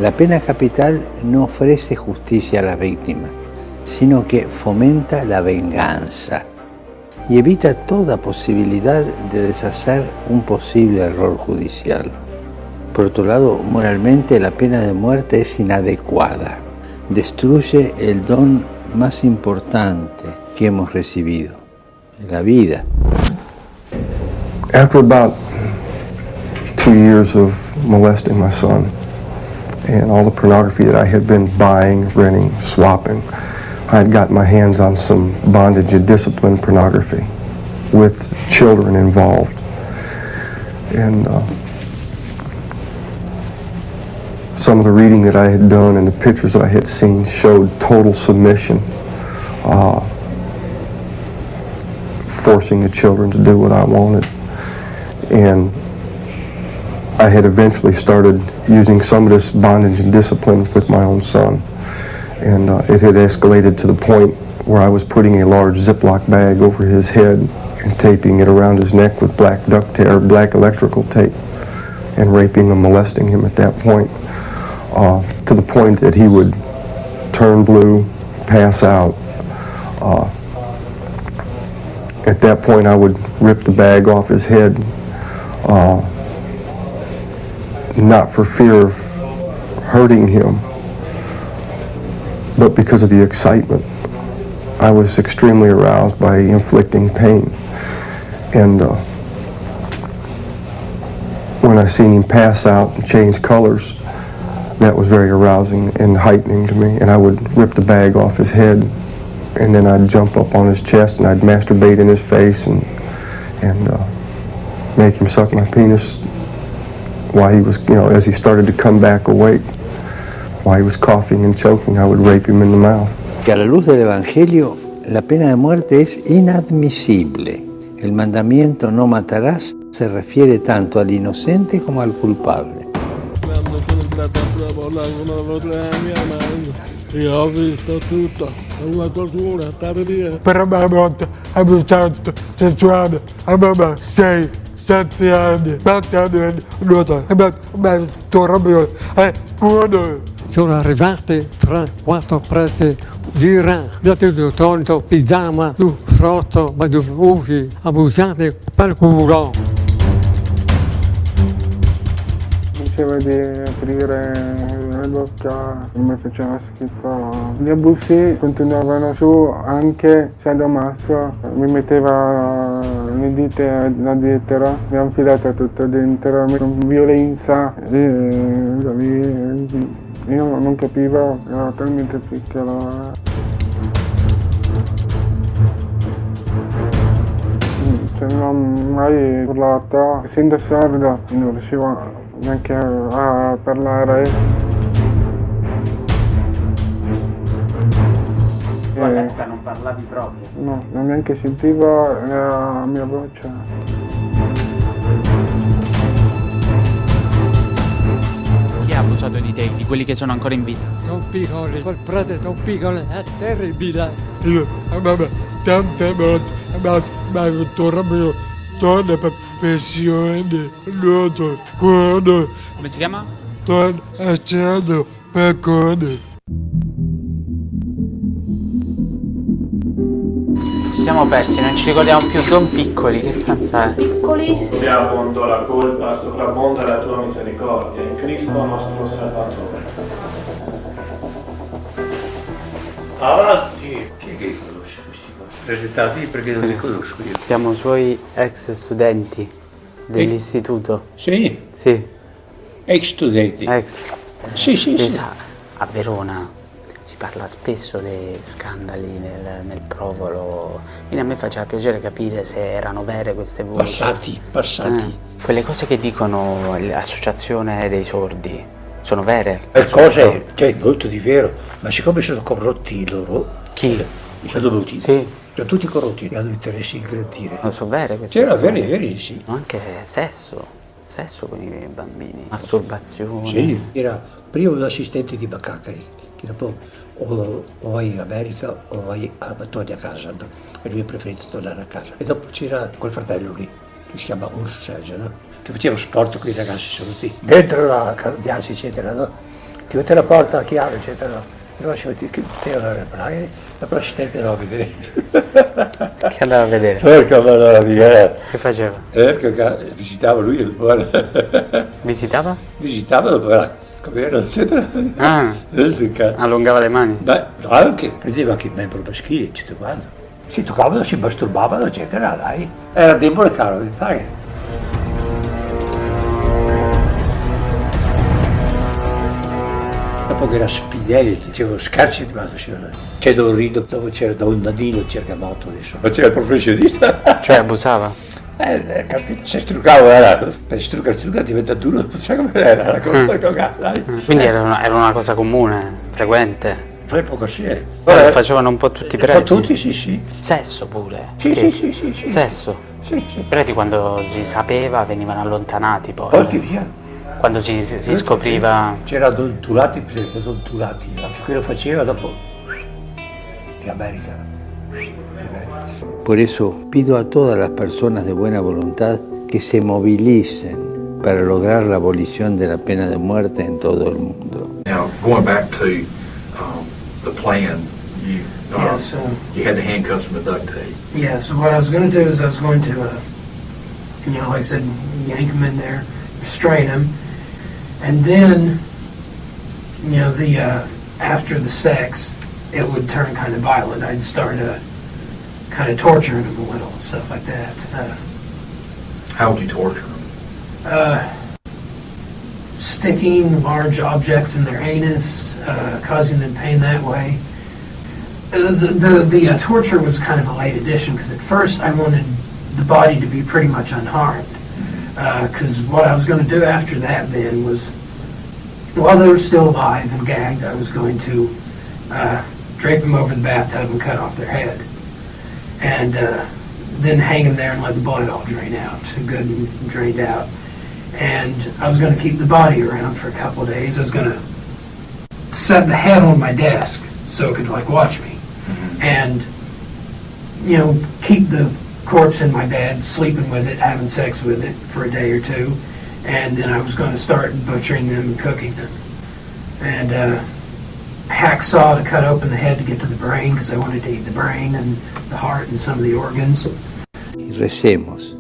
La pena capital no ofrece justicia a la víctima, sino que fomenta la venganza y evita toda posibilidad de deshacer un posible error judicial. Por otro lado, moralmente la pena de muerte es inadecuada. Destruye el don más importante que hemos recibido, la vida. After about 2 years of molesting my son and all the pornography that I had been buying, renting, swapping, I had gotten my hands on some bondage and discipline pornography with children involved. And some of the reading that I had done and the pictures that I had seen showed total submission, forcing the children to do what I wanted. And I had eventually started using some of this bondage and discipline with my own son. And it had escalated to the point where I was putting a large Ziploc bag over his head and taping it around his neck with black duct tape, or black electrical tape, and raping and molesting him at that point, to the point that he would turn blue, pass out. At that point, I would rip the bag off his head, not for fear of hurting him, but because of the excitement. I was extremely aroused by inflicting pain. And when I seen him pass out and change colors, that was very arousing and heightening to me. And I would rip the bag off his head, and then I'd jump up on his chest and I'd masturbate in his face and make him suck my penis while he was, as he started to come back awake. While he was coughing and choking, I would rape him in the mouth. Que a la luz del Evangelio, la pena de muerte es inadmisible. El mandamiento no matarás se refiere tanto al inocente como al culpable. Io ho visto tutto, è una tortura terribile. Per me è abusato sessuale, a me 6-7 anni, 7 anni, mi torno cuore. Sono arrivati 3-4 preti di Iran, abbiamo tolto pigiama, tu sotto, ma tu usi, abusati per culo. Diceva di aprire la bocca, mi faceva schifo. Gli abusi continuavano su anche sadomaso, mi metteva le dita addietro, mi ha infilato tutto dentro, con violenza. Io non capivo, ero talmente piccolo. Non ho mai urlato, essendo sordo non riuscivo neanche a parlare. All'epoca non parlavi proprio? No, non neanche sentivo la mia voce. Chi ha abusato di te, di quelli che sono ancora in vita? Sono piccoli, quel prete sono piccoli, è terribile. Io, tante volte, mi ha fatto proprio torno per pensione, noto, cuore. Come si chiama? Torno accendo per cuore. Ci siamo persi, non ci ricordiamo più. Don Piccoli, che stanza è? Piccoli. Ti appunto la colpa, sovrabbonda la tua misericordia, in Cristo nostro Salvatore. Avanti! Chi è che conosce questi cose? Presentatevi perché non li conosco io. Siamo suoi ex studenti dell'istituto. Sì? Sì. Ex studenti? Ex. Sì, sì, sì. A Verona si parla spesso dei scandali nel Provolo, quindi a me faceva piacere capire se erano vere queste voci. Passati. Quelle cose che dicono l'associazione dei sordi, sono vere? Cose, c'è molto di vero, ma siccome sono corrotti loro... Chi? I sadomuti. Sì. Sono tutti corrotti, hanno interesse in ingrandire. Non sono vere queste C'era storie? veri, sì. Anche sesso con i bambini, masturbazione. Sì, era prima un assistente di Baccacari, che dopo o vai in America o vai a torni a casa, no? E lui ha preferito tornare a casa. E dopo c'era quel fratello lì, che si chiama Urso Sergio, no? Che faceva sport con i ragazzi saluti, dentro la Cardiasi eccetera, no? chiudete la porta, la chiave, eccetera. Allora ci metti che la presidente andava a vedere. Che andava a vedere? Perché andava a vedere? Che faceva? Perché visitava lui e dopo Visitava? visitava dopo era camera, eccetera. Ah, allungava le mani? Beh, anche, prendeva anche il membro maschile, tutto quanto. Si toccavano, si masturbavano, eccetera, dai. Era debole, caro, di fare. Dopo che era Spinelli, dicevo scherzi di quanto c'è da un rido, dopo c'era da un nanino cerca moto adesso. Ma c'era il professionista. Cioè abusava? Capito? Se struccava era, per strucca diventa duro, non sai come era la cosa, dai. Quindi era una cosa comune, frequente. Fai poco sì. Lo facevano un po' tutti i preti? Un po' tutti, sì. Sesso pure? Sì. Sesso? Sì. I preti quando si sapeva venivano allontanati poi? Porti via. Quando si scopriva... C'era Don Turati, per esempio, Don Turati, anche quello faceva dopo in America. Por eso pido a todas las personas de buena voluntad que se movilicen para lograr la abolición de la pena de muerte en todo el mundo. Now, going back to the plan, you had the handcuffs and the duct tape. Yeah, so what I was going to do is I was going to, like I said, yank him in there, restrain him, and then, after the sex, it would turn kind of violent. I'd start kind of torturing him a little and stuff like that. How would you torture them? Sticking large objects in their anus, causing them pain that way. The torture was kind of a late addition because at first I wanted the body to be pretty much unharmed. Because what I was going to do after that then was, while they were still alive and gagged, I was going to drape them over the bathtub and cut off their head. And then hang them there and let the blood all drain out, good and drained out. And I was going to keep the body around for a couple of days. I was going to set the head on my desk so it could watch me. And, keep the corpse in my bed, sleeping with it, having sex with it for a day or two. And then I was going to start butchering them and cooking them. And hacksaw to cut open the head to get to the brain because I wanted to eat the brain and the heart and some of the organs. Y recemos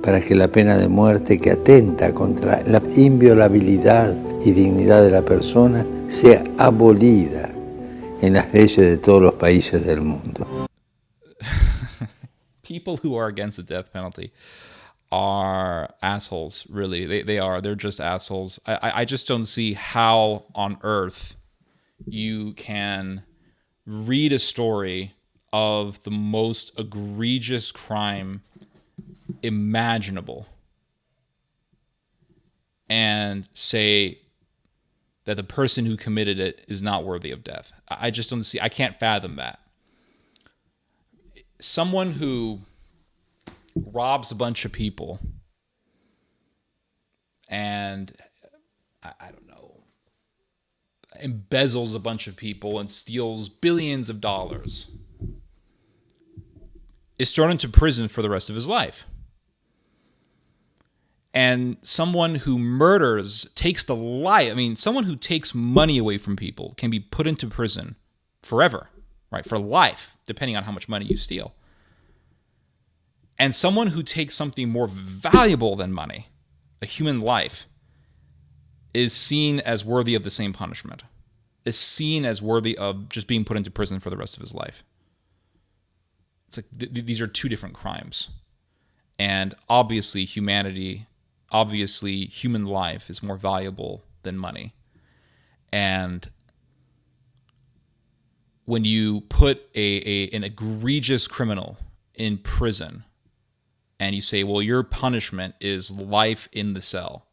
para que la pena de muerte que atenta contra la inviolabilidad y dignidad de la persona sea abolida en las leyes de todos los países del mundo. People who are against the death penalty are assholes, really. They are. They're just assholes. I just don't see how on earth you can read a story of the most egregious crime imaginable and say that the person who committed it is not worthy of death. I just don't see, I can't fathom that. Someone who robs a bunch of people and, I don't know, embezzles a bunch of people and steals billions of dollars is thrown into prison for the rest of his life. And someone who murders, takes the life, someone who takes money away from people can be put into prison forever, right? For life, depending on how much money you steal. And someone who takes something more valuable than money, a human life, is seen as worthy of the same punishment, is seen as worthy of just being put into prison for the rest of his life. It's like these are two different crimes. And obviously human life is more valuable than money. And when you put an egregious criminal in prison and you say, well, your punishment is life in the cell,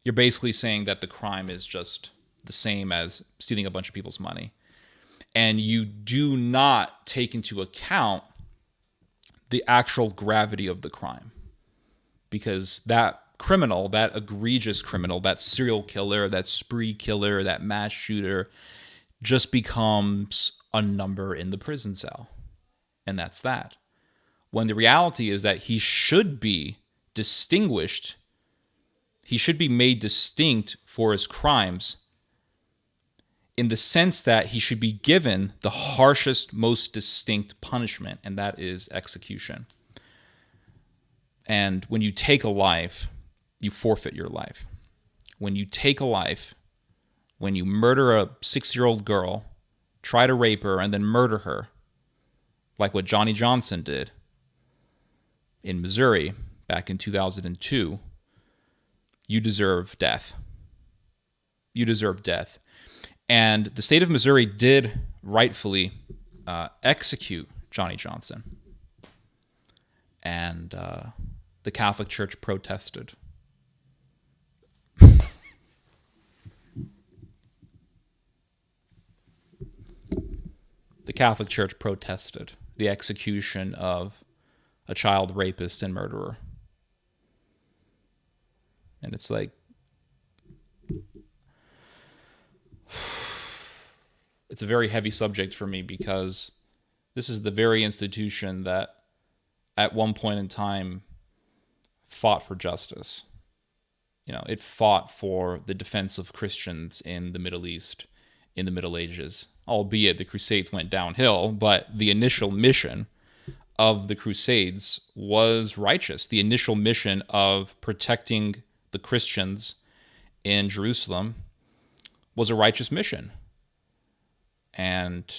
you're basically saying that the crime is just the same as stealing a bunch of people's money. And you do not take into account the actual gravity of the crime. Because that criminal, that egregious criminal, that serial killer, that spree killer, that mass shooter, just becomes a number in the prison cell. And that's that. When the reality is that he should be distinguished, he should be made distinct for his crimes in the sense that he should be given the harshest, most distinct punishment, and that is execution. And when you take a life, you forfeit your life. When you take a life, when you murder a 6-year-old girl, try to rape her, and then murder her, like what Johnny Johnson did in Missouri back in 2002, you deserve death. You deserve death. And the state of Missouri did rightfully execute Johnny Johnson. And the Catholic Church protested. The Catholic Church protested the execution of a child rapist and murderer. And it's like, it's a very heavy subject for me because this is the very institution that at one point in time fought for justice. You know, it fought for the defense of Christians in the Middle East in the Middle Ages, albeit the Crusades went downhill, but the initial mission of the Crusades was righteous. The initial mission of protecting the Christians in Jerusalem was a righteous mission. And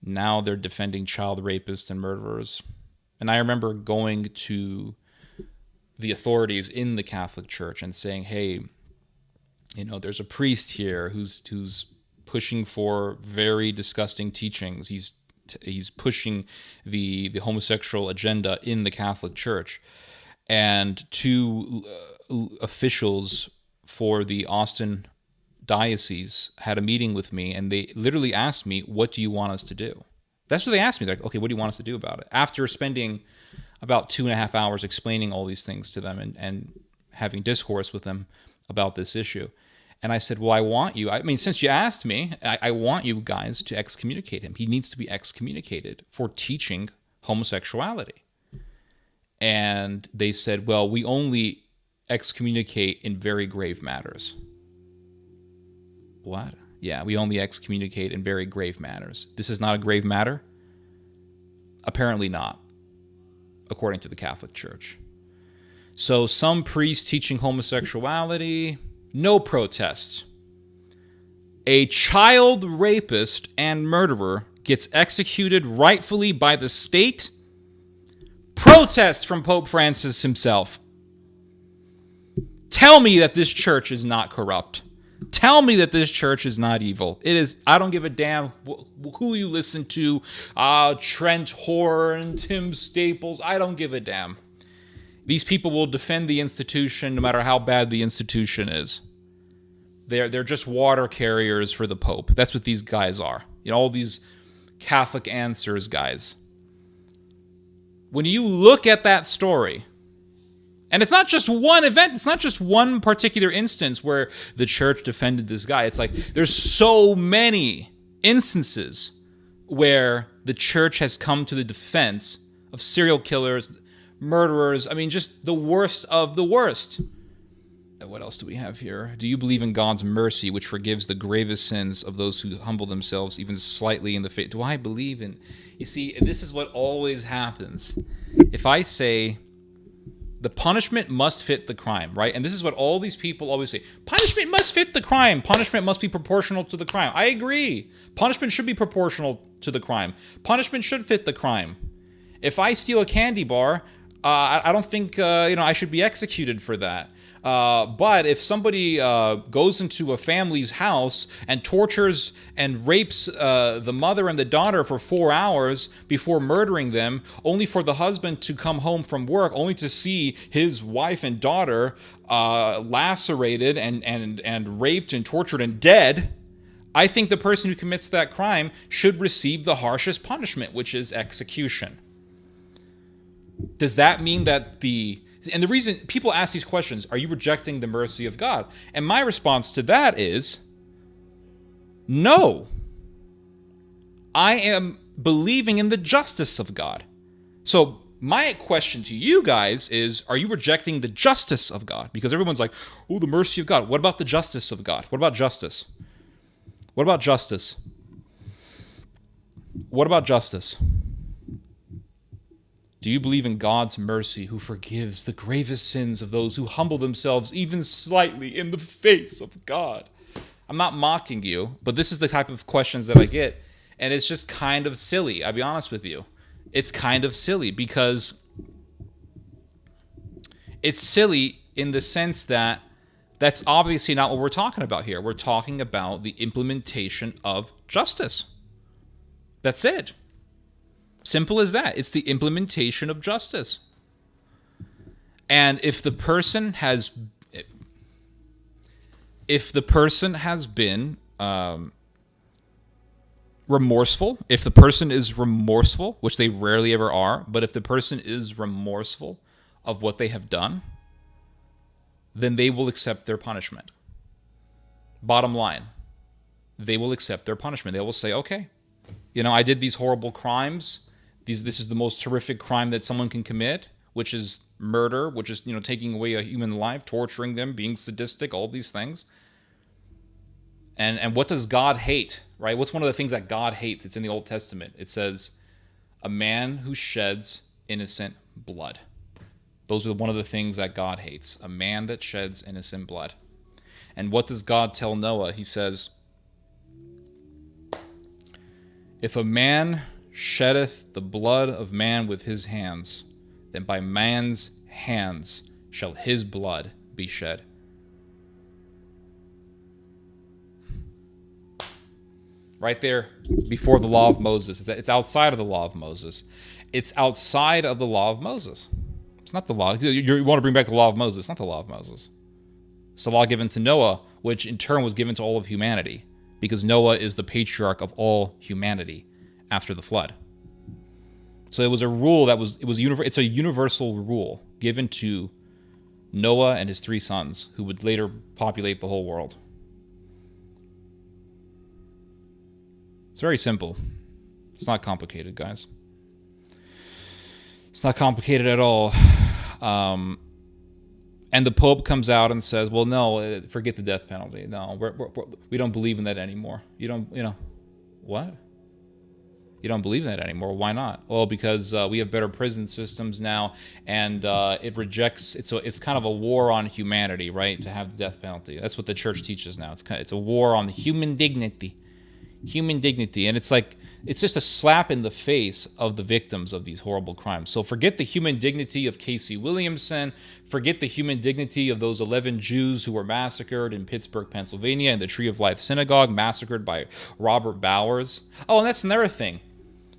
now they're defending child rapists and murderers. And I remember going to the authorities in the Catholic Church and saying, hey, you know, there's a priest here who's pushing for very disgusting teachings. He's pushing the homosexual agenda in the Catholic Church. And two officials for the Austin diocese had a meeting with me, and they literally asked me, what do you want us to do? That's what they asked me. They're like, okay, what do you want us to do about it? After spending about 2.5 hours explaining all these things to them and having discourse with them about this issue. And I said, well, since you asked me, I want you guys to excommunicate him. He needs to be excommunicated for teaching homosexuality. And they said, well, we only excommunicate in very grave matters. What? Yeah, we only excommunicate in very grave matters. This is not a grave matter? Apparently not, according to the Catholic Church. So some priests teaching homosexuality, no protests. A child rapist and murderer gets executed rightfully by the state. Protest from Pope Francis himself. Tell me that this church is not corrupt. Tell me that this church is not evil. It is. I don't give a damn who you listen to. Trent Horn, Tim Staples. I don't give a damn. These people will defend the institution no matter how bad the institution is. They're just water carriers for the Pope. That's what these guys are. You know, all these Catholic Answers guys. When you look at that story, and it's not just one event, it's not just one particular instance where the church defended this guy. It's like there's so many instances where the church has come to the defense of serial killers, murderers. I mean, just the worst of the worst. What else do we have here? Do you believe in God's mercy, which forgives the gravest sins of those who humble themselves even slightly in the faith? Do I believe in... You see, this is what always happens. If I say the punishment must fit the crime, right? And this is what all these people always say. Punishment must fit the crime. Punishment must be proportional to the crime. I agree. Punishment should be proportional to the crime. Punishment should fit the crime. If I steal a candy bar, I don't think I should be executed for that. But if somebody goes into a family's house and tortures and rapes the mother and the daughter for 4 hours before murdering them, only for the husband to come home from work, only to see his wife and daughter lacerated and raped and tortured and dead, I think the person who commits that crime should receive the harshest punishment, which is execution. Does that mean that And the reason people ask these questions, are you rejecting the mercy of God? And my response to that is, no. I am believing in the justice of God. So my question to you guys is, are you rejecting the justice of God? Because everyone's like, oh, the mercy of God. What about the justice of God? What about justice? What about justice? What about justice? Do you believe in God's mercy, who forgives the gravest sins of those who humble themselves even slightly in the face of God? I'm not mocking you, but this is the type of questions that I get, and it's just kind of silly. I'll be honest with you. It's kind of silly because it's silly in the sense that that's obviously not what we're talking about here. We're talking about the implementation of justice. That's it. Simple as that. It's the implementation of justice. And if the person has been remorseful, if the person is remorseful, which they rarely ever are, but if the person is remorseful of what they have done, then they will accept their punishment. Bottom line, they will accept their punishment. They will say, okay, I did these horrible crimes. This is the most horrific crime that someone can commit, which is murder, which is, taking away a human life, torturing them, being sadistic, all these things. And what does God hate, right? What's one of the things that God hates? It's in the Old Testament. It says, a man who sheds innocent blood. Those are one of the things that God hates, a man that sheds innocent blood. And what does God tell Noah? He says, if a man sheddeth the blood of man with his hands, then by man's hands shall his blood be shed. Right there before the law of Moses. It's outside of the law of Moses. It's outside of the law of Moses. It's not the law. You want to bring back the law of Moses. It's not the law of Moses. It's the law given to Noah, which in turn was given to all of humanity, because Noah is the patriarch of all humanity after the flood. So it was a rule it's a universal rule given to Noah and his 3 sons, who would later populate the whole world. It's very simple. It's not complicated, guys. It's not complicated at all. And the Pope comes out and says, well, no, forget the death penalty. No, we don't believe in that anymore. What? You don't believe in that anymore. Why not? Well, because we have better prison systems now, and it rejects. It's kind of a war on humanity, right? To have the death penalty. That's what the church teaches now. It's a war on human dignity, and it's just a slap in the face of the victims of these horrible crimes. So forget the human dignity of Casey Williamson. Forget the human dignity of those 11 Jews who were massacred in Pittsburgh, Pennsylvania, in the Tree of Life Synagogue, massacred by Robert Bowers. Oh, and that's another thing.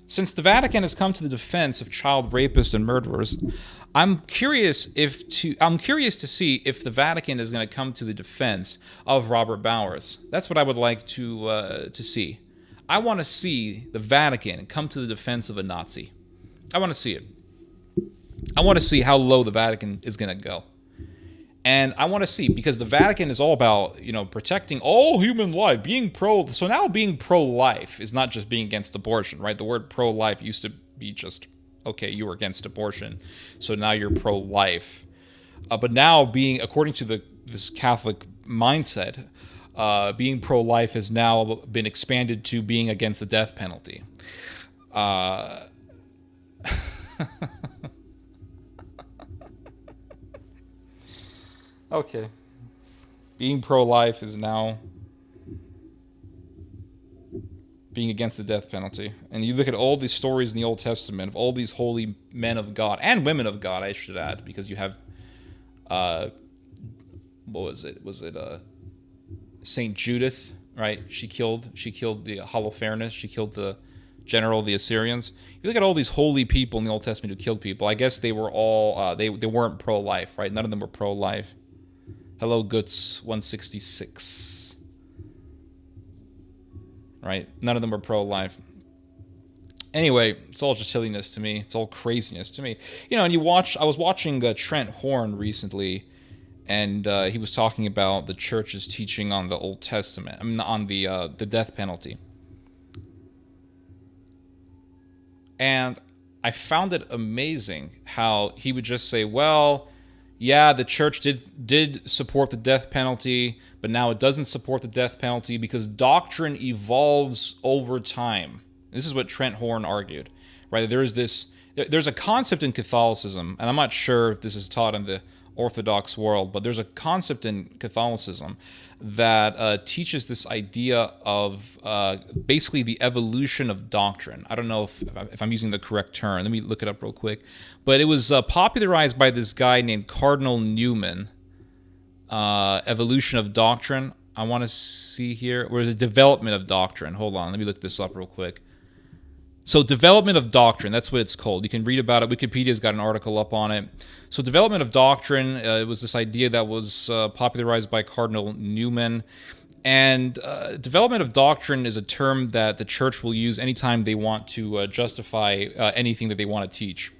Since the Vatican has come to the defense of child rapists and murderers, I'm curious to see if the Vatican is going to come to the defense of Robert Bowers. That's what I would like to see. I want to see the Vatican come to the defense of a Nazi. I want to see it. I want to see how low the Vatican is going to go. And I want to see, because the Vatican is all about, protecting all human life, being so now being pro-life is not just being against abortion, right? The word pro-life used to be just, okay, you were against abortion, so now you're pro-life. But now according to this Catholic mindset, being pro-life has now been expanded to being against the death penalty. Okay. Being pro-life is now being against the death penalty. And you look at all these stories in the Old Testament of all these holy men of God, and women of God, I should add, because you have, what was it? Was it Saint Judith, right? She killed the Holofernes. She killed the general of the Assyrians. You look at all these holy people in the Old Testament who killed people. I guess they were all, they weren't pro-life, right? None of them were pro-life. Hello, Guts 166. Right? None of them are pro-life. Anyway, it's all just silliness to me. It's all craziness to me. And I was watching Trent Horn recently, and he was talking about the church's teaching on the Old Testament. I mean, on the death penalty. And I found it amazing how he would just say, well, yeah, the church did support the death penalty, but now it doesn't support the death penalty because doctrine evolves over time. This is what Trent Horn argued, right? There's a concept in Catholicism, and I'm not sure if this is taught in the Orthodox world, but there's a concept in Catholicism that teaches this idea of basically the evolution of doctrine. I don't know if I'm using the correct term. Let me look it up real quick. But it was popularized by this guy named Cardinal Newman, evolution of doctrine. I want to see here. Or is it development of doctrine? Hold on. Let me look this up real quick. So development of doctrine, that's what it's called. You can read about it. Wikipedia's got an article up on it. So development of doctrine, it was this idea that was popularized by Cardinal Newman. And development of doctrine is a term that the church will use anytime they want to justify anything that they want to teach.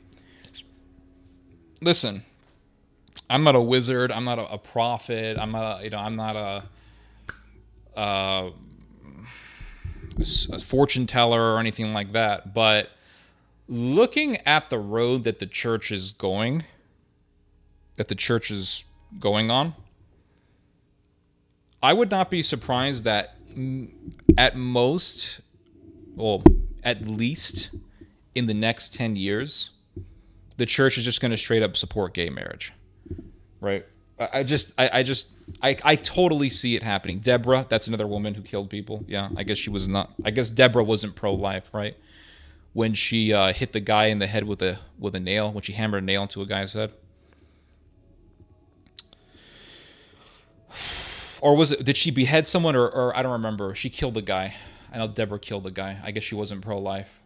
Listen, I'm not a wizard. I'm not a prophet. I'm not a fortune teller or anything like that, but looking at the road that the church is going on, I would not be surprised that at least in the next 10 years, the church is just going to straight up support gay marriage, right? I totally see it happening. Deborah, that's another woman who killed people. Yeah, I guess Deborah wasn't pro-life, right? When she hit the guy in the head with a nail, when she hammered a nail into a guy's head. Or did she behead someone or I don't remember. She killed the guy. I know Deborah killed the guy. I guess she wasn't pro-life.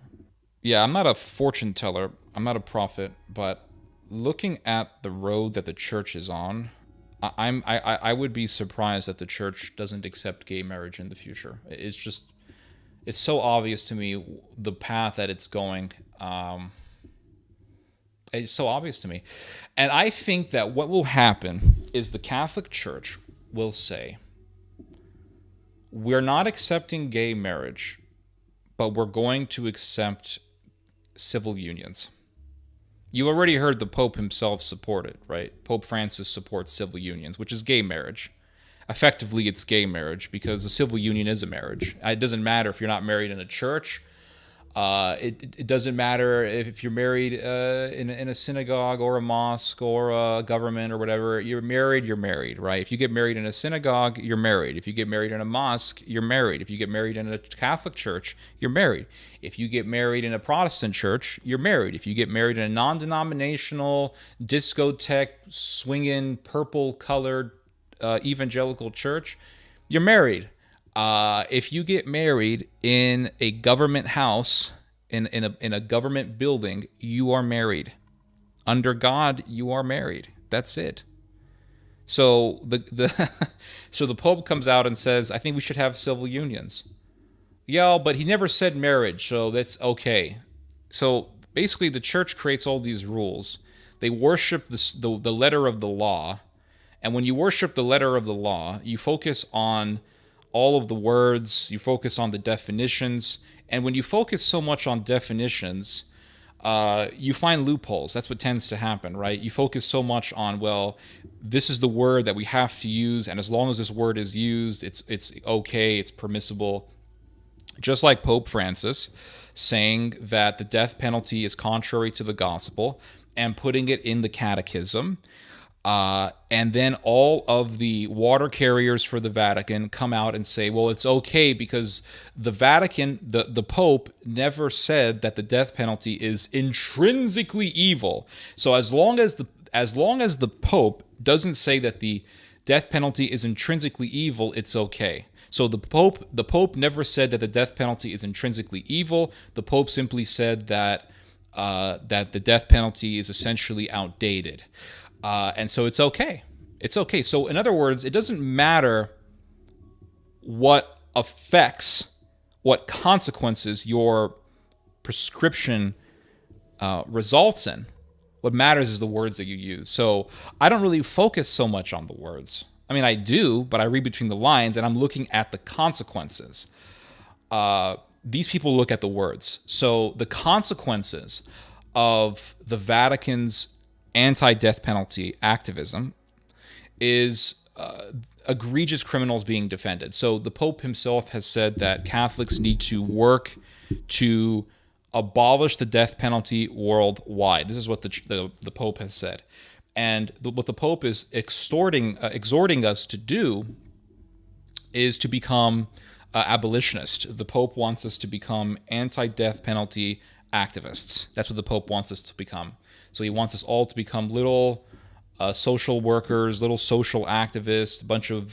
Yeah, I'm not a fortune teller. I'm not a prophet, but looking at the road that the church is on, I would be surprised that the church doesn't accept gay marriage in the future. It's so obvious to me the path that it's going. It's so obvious to me. And I think that what will happen is the Catholic Church will say, we're not accepting gay marriage, but we're going to accept civil unions. You already heard the Pope himself support it, right? Pope Francis supports civil unions, which is gay marriage. Effectively, it's gay marriage because a civil union is a marriage. It doesn't matter if you're not married in a church. It doesn't matter if you're married in a synagogue or a mosque or a government or whatever. You're married, right? If you get married in a synagogue, you're married. If you get married in a mosque, you're married. If you get married in a Catholic church, you're married. If you get married in a Protestant church, you're married. If you get married in a non-denominational, discotheque, swinging, purple-colored evangelical church, you're married. If you get married in a government house, in a government building, you are married. Under God, you are married. That's it. So so the Pope comes out and says, I think we should have civil unions. Yeah, but he never said marriage, so that's okay. So basically, the church creates all these rules. They worship the letter of the law, and when you worship the letter of the law, you focus on all of the words, you focus on the definitions, and when you focus so much on definitions, you find loopholes. That's what tends to happen, right? You focus so much on, well, this is the word that we have to use, and as long as this word is used, it's okay, it's permissible. Just like Pope Francis saying that the death penalty is contrary to the gospel and putting it in the catechism. And then all of the water carriers for the Vatican come out and say, well, it's okay because the Vatican, the Pope never said that the death penalty is intrinsically evil. So as long as the Pope doesn't say that the death penalty is intrinsically evil, it's okay. So the Pope never said that the death penalty is intrinsically evil. The Pope simply said that the death penalty is essentially outdated. And so it's okay. It's okay. So in other words, it doesn't matter what consequences your prescription results in. What matters is the words that you use. So I don't really focus so much on the words. I mean, I do, but I read between the lines and I'm looking at the consequences. These people look at the words. So the consequences of the Vatican's anti-death penalty activism is egregious criminals being defended. So the Pope himself has said that Catholics need to work to abolish the death penalty worldwide. This is what the Pope has said. And what the Pope is exhorting us to do is to become abolitionist. The Pope wants us to become anti-death penalty activists. That's what the Pope wants us to become. So he wants us all to become little social workers, little social activists, a bunch of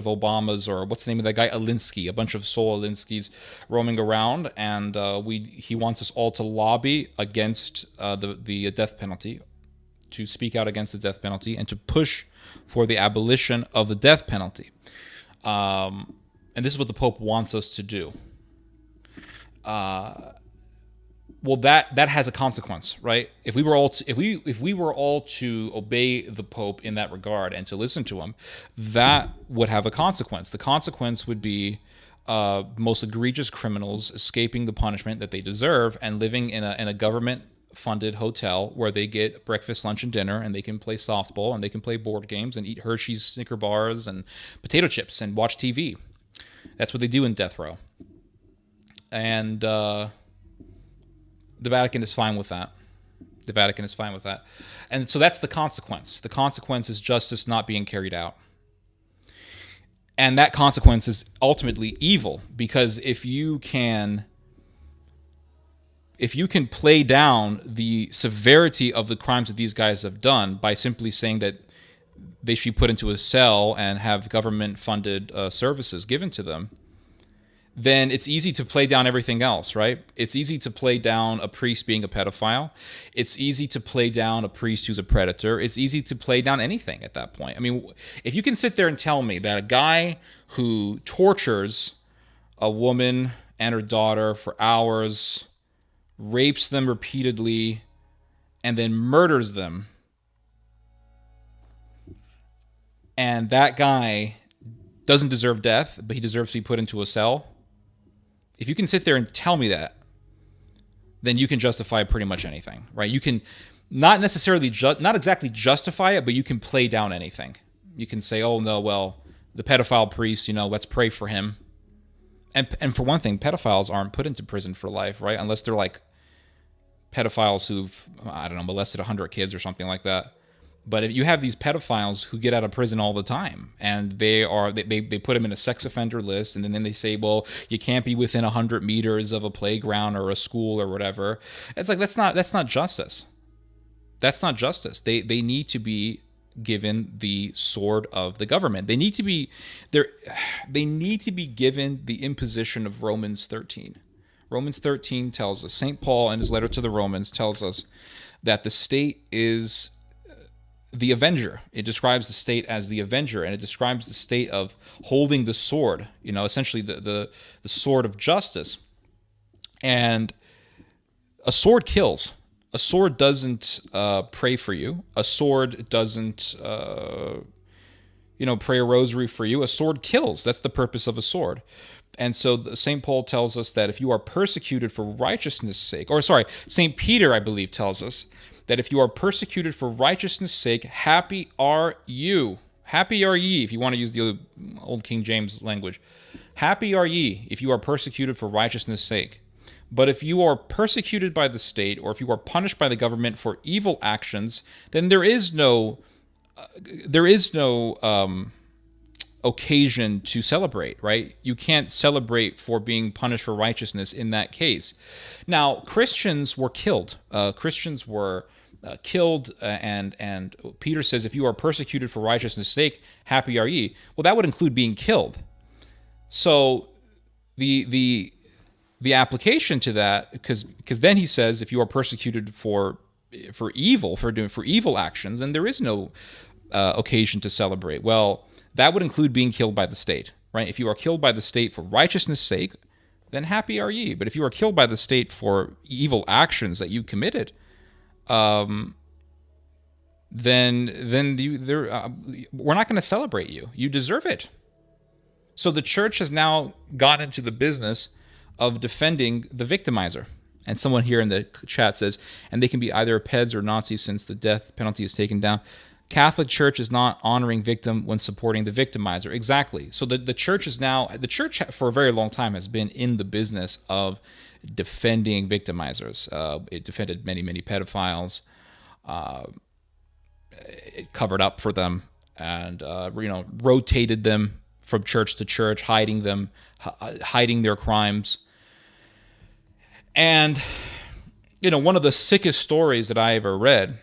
Obamas, or what's the name of that guy, Alinsky, a bunch of Saul Alinskys roaming around, and he wants us all to lobby against the death penalty, to speak out against the death penalty, and to push for the abolition of the death penalty. And this is what the Pope wants us to do. Well, that has a consequence, right? If we were all to obey the Pope in that regard and to listen to him, that would have a consequence. The consequence would be most egregious criminals escaping the punishment that they deserve and living in a government-funded hotel where they get breakfast, lunch, and dinner, and they can play softball, and they can play board games, and eat Hershey's Snicker bars and potato chips and watch TV. That's what they do in death row. And the Vatican is fine with that. The Vatican is fine with that. And so that's the consequence. The consequence is justice not being carried out. And that consequence is ultimately evil, because if you can play down the severity of the crimes that these guys have done by simply saying that they should be put into a cell and have government-funded services given to them, then it's easy to play down everything else, right? It's easy to play down a priest being a pedophile. It's easy to play down a priest who's a predator. It's easy to play down anything at that point. I mean, if you can sit there and tell me that a guy who tortures a woman and her daughter for hours, rapes them repeatedly, and then murders them, and that guy doesn't deserve death, but he deserves to be put into a cell, if you can sit there and tell me that, then you can justify pretty much anything, right? You can not necessarily, not exactly justify it, but you can play down anything. You can say, oh no, well, the pedophile priest, let's pray for him. And for one thing, pedophiles aren't put into prison for life, right? Unless they're like pedophiles who've, molested 100 kids or something like that. But if you have these pedophiles who get out of prison all the time, and they put them in a sex offender list, and then they say, well, you can't be within 100 meters of a playground or a school or whatever. It's like, that's not justice. That's not justice. They need to be given the sword of the government. They need to be given the imposition of Romans 13. Romans 13 tells us, St. Paul in his letter to the Romans tells us that the state is the avenger. It describes the state as the avenger, and it describes the state of holding the sword, essentially the sword of justice. And a sword kills. A sword doesn't pray for you. A sword doesn't pray a rosary for you. A sword kills. That's the purpose of a sword. And so St. Paul tells us that if you are persecuted for righteousness' sake, St. Peter, I believe, tells us that if you are persecuted for righteousness' sake, happy are you. Happy are ye, if you want to use the old King James language. Happy are ye if you are persecuted for righteousness' sake. But if you are persecuted by the state, or if you are punished by the government for evil actions, then there is no occasion to celebrate, right? You can't celebrate for being punished for righteousness in that case. Now, Christians were killed. Christians were killed, and Peter says, if you are persecuted for righteousness' sake, happy are ye. Well, that would include being killed. So the application to that, because then he says, if you are persecuted for evil actions, then there is no occasion to celebrate. Well, that would include being killed by the state, right? If you are killed by the state for righteousness' sake, then happy are ye. But if you are killed by the state for evil actions that you committed, then we're not going to celebrate you. You deserve it. So the church has now gone into the business of defending the victimizer. And someone here in the chat says, and they can be either Peds or Nazis since the death penalty is taken down. Catholic Church is not honoring victim when supporting the victimizer. Exactly. So the church is now, the church for a very long time has been in the business of defending victimizers. It defended many, many pedophiles. It covered up for them and, rotated them from church to church, hiding them, hiding their crimes. And, one of the sickest stories that I ever read,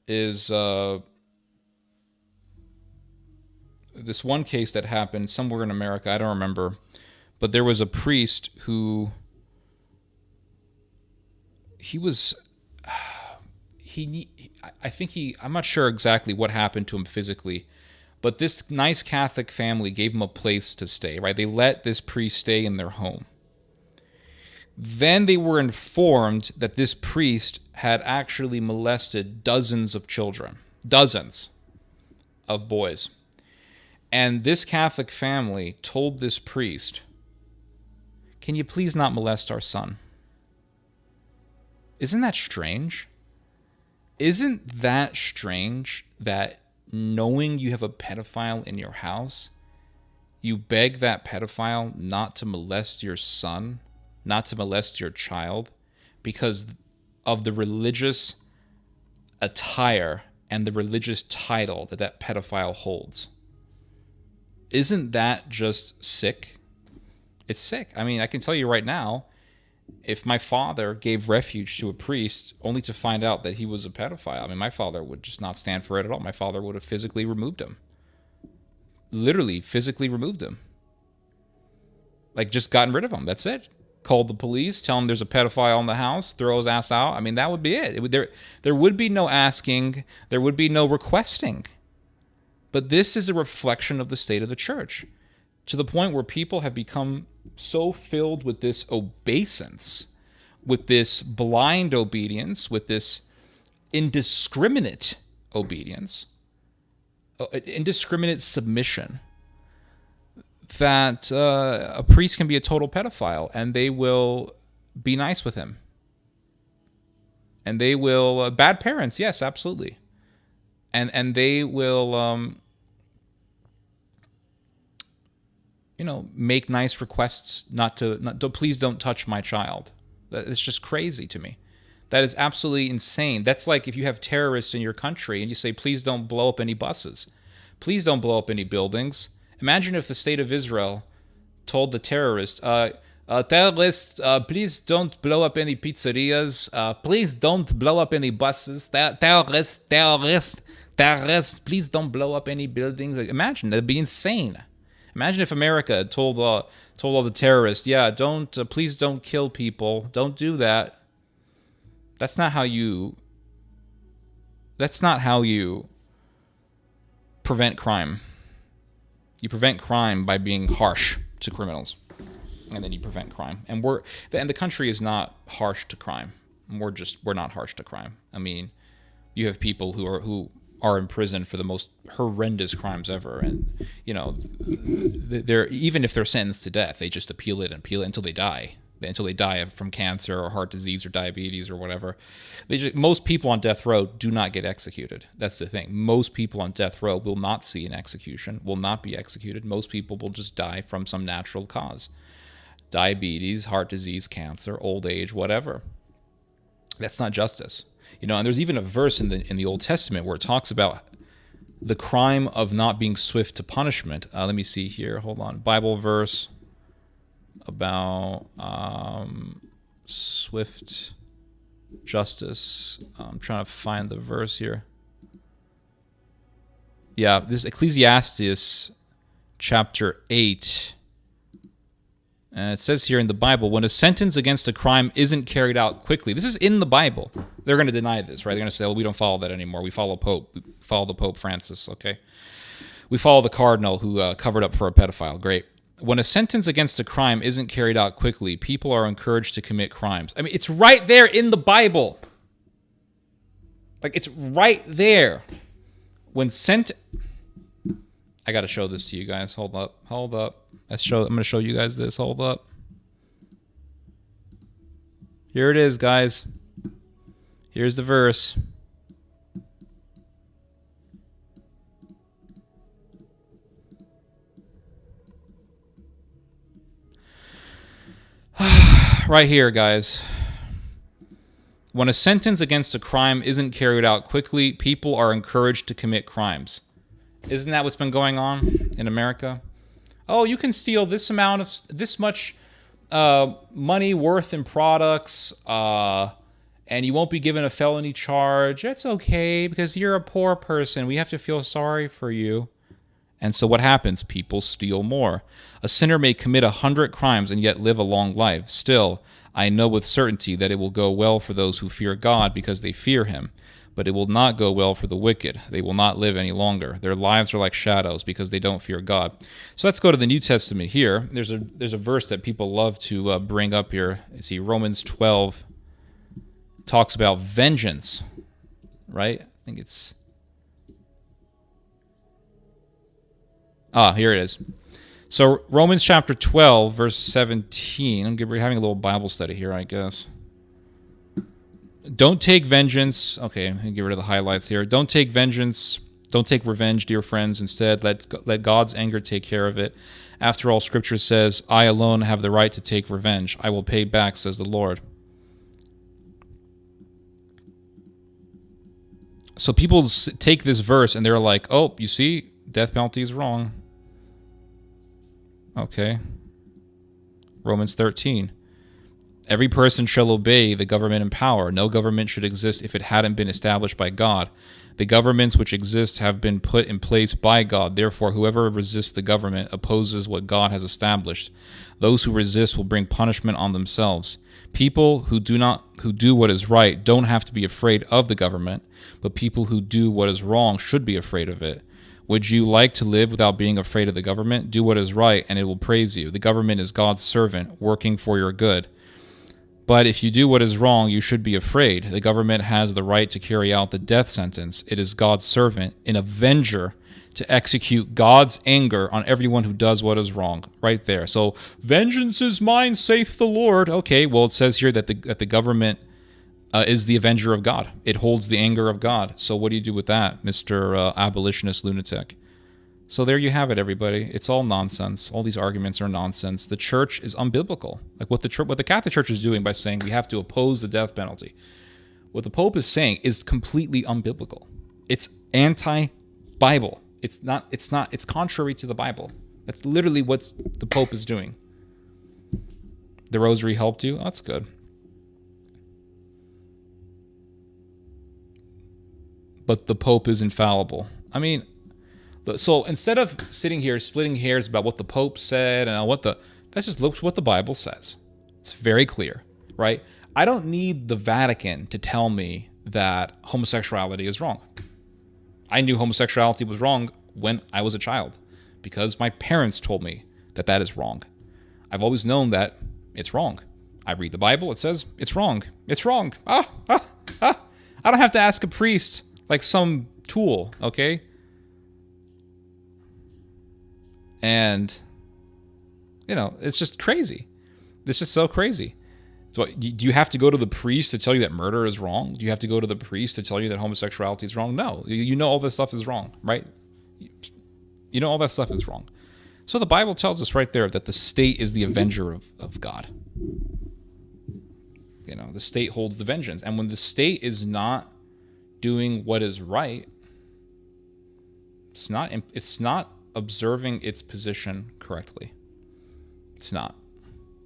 is this one case that happened somewhere in America. I don't remember, but there was a priest who I'm not sure exactly what happened to him physically, but this nice Catholic family gave him a place to stay, right? They let this priest stay in their home. Then they were informed that this priest had actually molested dozens of children, dozens of boys. And this Catholic family told this priest, "Can you please not molest our son?" Isn't that strange? Isn't that strange that knowing you have a pedophile in your house, you beg that pedophile not to molest your son, not to molest your child, because of the religious attire and the religious title that pedophile holds? Isn't that just sick? It's sick. I mean, I can tell you right now, if my father gave refuge to a priest only to find out that he was a pedophile, I mean, my father would just not stand for it at all. My father would have physically removed him. Literally physically removed him. Like, just gotten rid of him. That's it. Called the police, tell him there's a pedophile in the house, throw his ass out. I mean, that would be it. There would be no asking. There would be no requesting. But this is a reflection of the state of the church, to the point where people have become so filled with this obeisance, with this blind obedience, with this indiscriminate obedience, indiscriminate submission, that a priest can be a total pedophile, and they will be nice with him. And they will, bad parents, yes, absolutely. And they will, make nice requests not to, please don't touch my child. It's just crazy to me. That is absolutely insane. That's like if you have terrorists in your country and you say, please don't blow up any buses. Please don't blow up any buildings. Imagine if the state of Israel told the terrorists, terrorists, please don't blow up any pizzerias. Please don't blow up any buses. Terrorists, please don't blow up any buildings. Imagine, that'd be insane. Imagine if America told all the terrorists, please don't kill people. Don't do that. That's not how you prevent crime. You prevent crime by being harsh to criminals, and then you prevent crime. And the country is not harsh to crime. We're not harsh to crime. I mean, you have people who are in prison for the most horrendous crimes ever, and they're, even if they're sentenced to death, they just appeal it until they die. Until they die from cancer or heart disease or diabetes or whatever. Most people on death row do not get executed. That's the thing. Most people on death row will not see an execution, will not be executed. Most people will just die from some natural cause. Diabetes, heart disease, cancer, old age, whatever. That's not justice. And there's even a verse in the Old Testament where it talks about the crime of not being swift to punishment. Let me see here. Hold on. Bible verse about swift justice. I'm trying to find the verse here. Yeah, this Ecclesiastes chapter 8. And it says here in the Bible, when a sentence against a crime isn't carried out quickly, this is in the Bible. They're going to deny this, right? They're going to say, well, we don't follow that anymore. We follow Pope. We follow the Pope Francis, okay? We follow the cardinal who covered up for a pedophile. Great. When a sentence against a crime isn't carried out quickly, people are encouraged to commit crimes. I mean, it's right there in the Bible. Like, it's right there. I got to show this to you guys. Hold up. I'm going to show you guys this. Hold up. Here it is, guys. Here's the verse. Right here, guys. When a sentence against a crime isn't carried out quickly, people are encouraged to commit crimes. Isn't that what's been going on in America? Oh, you can steal this much money worth in products, and you won't be given a felony charge. That's okay because you're a poor person. We have to feel sorry for you. And so what happens? People steal more. A sinner may commit 100 crimes and yet live a long life. Still, I know with certainty that it will go well for those who fear God because they fear him. But it will not go well for the wicked. They will not live any longer. Their lives are like shadows because they don't fear God. So let's go to the New Testament here. There's a verse that people love to bring up here. You see, Romans 12 talks about vengeance, right? I think it's... here it is. So Romans chapter 12, verse 17. We're having a little Bible study here, I guess. Don't take vengeance. Okay, I'll get rid of the highlights here. Don't take vengeance. Don't take revenge, dear friends. Instead, let God's anger take care of it. After all, Scripture says, I alone have the right to take revenge. I will pay back, says the Lord. So people take this verse and they're like, oh, you see, death penalty is wrong. Okay. Romans 13. Every person shall obey the government in power. No government should exist if it hadn't been established by God. The governments which exist have been put in place by God. Therefore, whoever resists the government opposes what God has established. Those who resist will bring punishment on themselves. People who do what is right don't have to be afraid of the government, but people who do what is wrong should be afraid of it. Would you like to live without being afraid of the government? Do what is right, and it will praise you. The government is God's servant, working for your good. But if you do what is wrong, you should be afraid. The government has the right to carry out the death sentence. It is God's servant, an avenger, to execute God's anger on everyone who does what is wrong. Right there. So, vengeance is mine, saith the Lord. Okay, well, it says here that the government is the avenger of God. It holds the anger of God. So what do you do with that, Mr. Abolitionist lunatic? So there you have it, everybody. It's all nonsense. All these arguments are nonsense. The church is unbiblical. Like what the Catholic Church is doing by saying we have to oppose the death penalty. What the Pope is saying is completely unbiblical. It's anti-Bible. It's contrary to the Bible. That's literally what the Pope is doing. The rosary helped you? Oh, that's good. But the Pope is infallible. I mean, so instead of sitting here splitting hairs about what the Pope said and let's just look what the Bible says. It's very clear, right? I don't need the Vatican to tell me that homosexuality is wrong. I knew homosexuality was wrong when I was a child because my parents told me that that is wrong. I've always known that it's wrong. I read the Bible, it says it's wrong. It's wrong. I don't have to ask a priest like some tool, okay? And, it's just crazy. It's just so crazy. So do you have to go to the priest to tell you that murder is wrong? Do you have to go to the priest to tell you that homosexuality is wrong? No. You know all this stuff is wrong, right? You know all that stuff is wrong. So the Bible tells us right there that the state is the avenger of God. The state holds the vengeance. And when the state is not doing what is right, it's not observing its position correctly. It's not.